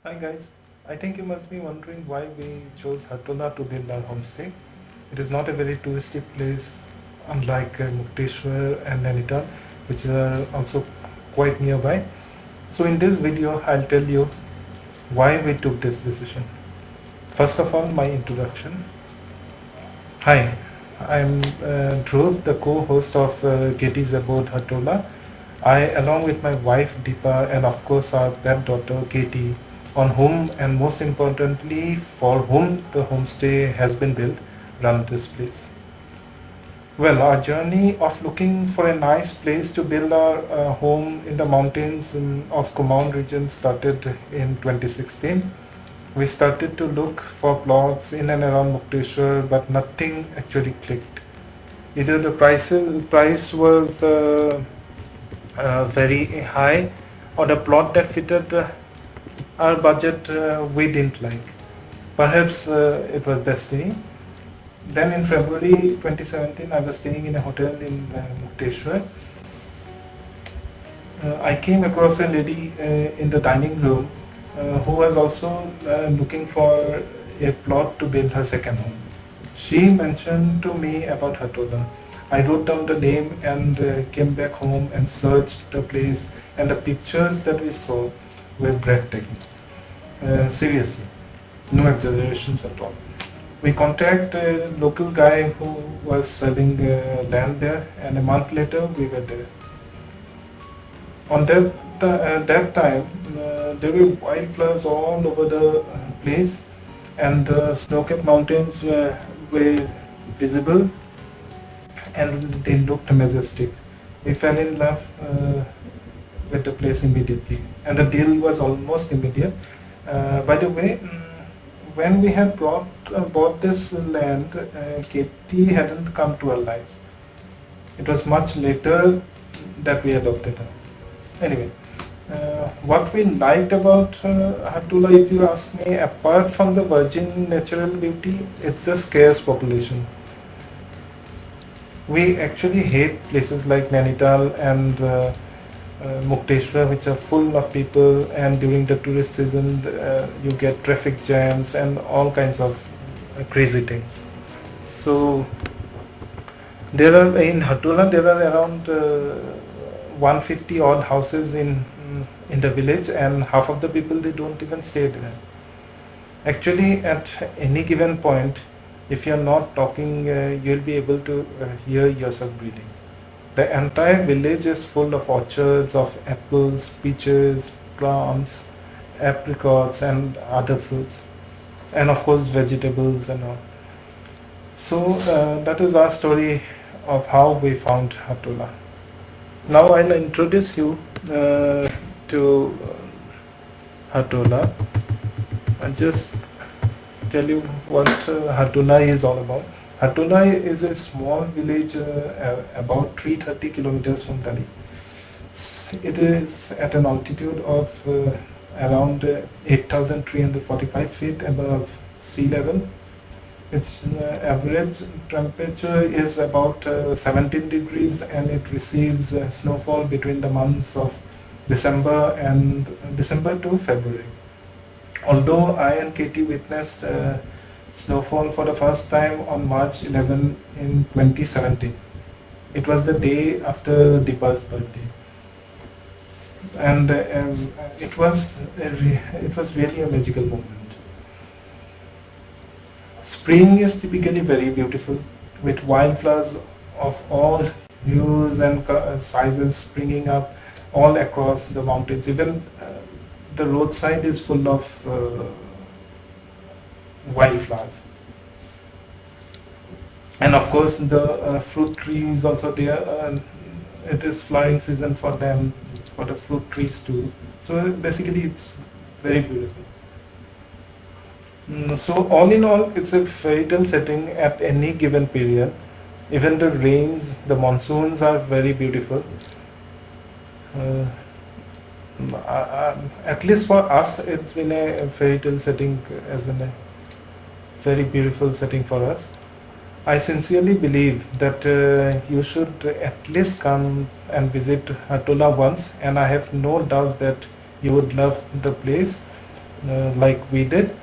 Hi guys, I think you must be wondering why we chose Hatola to build our homestay. It is not a very touristy place, unlike Mukteshwar and Nainital, which are also quite nearby. So in this video, I'll tell you why we took this decision. First of all, my introduction. Hi, I'm Dhruv, the co-host of Getty's Abode Hatola. I, along with my wife Deepa and of course our granddaughter Katie, on whom and most importantly for whom the homestay has been built, run this place. Well, our journey of looking for a nice place to build our home in the mountains of Kumaon region started in 2016. We started to look for plots in and around Mukteshwar, but nothing actually clicked. Either the price was very high, or the plot that fitted our budget we didn't like. Perhaps it was destiny. Then in February 2017, I was staying in a hotel in Mukteshwar. I came across a lady in the dining room who was also looking for a plot to build her second home. She mentioned to me about Hatola. I wrote down the name and came back home and searched the place, and the pictures that we saw were breathtaking. Seriously, no exaggerations at all. We contacted a local guy who was selling land there, and a month later we were there. On that time, there were wildflowers all over the place, and the snow-capped mountains were visible, and they looked majestic. We fell in love with the place immediately, and the deal was almost immediate. By the way, when we had bought this land, Katie hadn't come to our lives. It was much later that we adopted her. Anyway, what we liked about Hatula, if you ask me, apart from the virgin natural beauty, it's the scarce population. We actually hate places like Nainital and Mukteshwar, which are full of people, and during the tourist season, you get traffic jams and all kinds of crazy things. So there are in Hatula there are around 150 odd houses in the village, and half of the people they don't even stay there. Actually, at any given point, if you're not talking, you'll be able to hear yourself breathing. The entire village is full of orchards of apples, peaches, plums, apricots, and other fruits, and of course vegetables and all. So that is our story of how we found Hatula. Now I'll introduce you to Hatula. I'll just tell you what Hatula is all about. Hatula is a small village about 330 kilometers from Delhi. It is at an altitude of around 8,345 feet above sea level. Its average temperature is about 17 degrees, and it receives snowfall between the months of December to February. Although I and Katie witnessed snowfall for the first time on March 11 in 2017. It was the day after Deepa's birthday, and it was really a magical moment. Spring is typically very beautiful, with wildflowers of all hues and sizes springing up all across the mountains. Even the roadside is full of wildflowers. And of course, the fruit trees also there. It is flowering season for them, for the fruit trees too. So basically, it's very beautiful. So all in all, it's a fairy tale setting at any given period. Even the rains, the monsoons are very beautiful. Uh, at least for us, it's been a fairy tale setting, as in a very beautiful setting for us. I sincerely believe that you should at least come and visit Hatula once, and I have no doubts that you would love the place. like we did,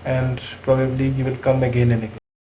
and probably you will come again and again.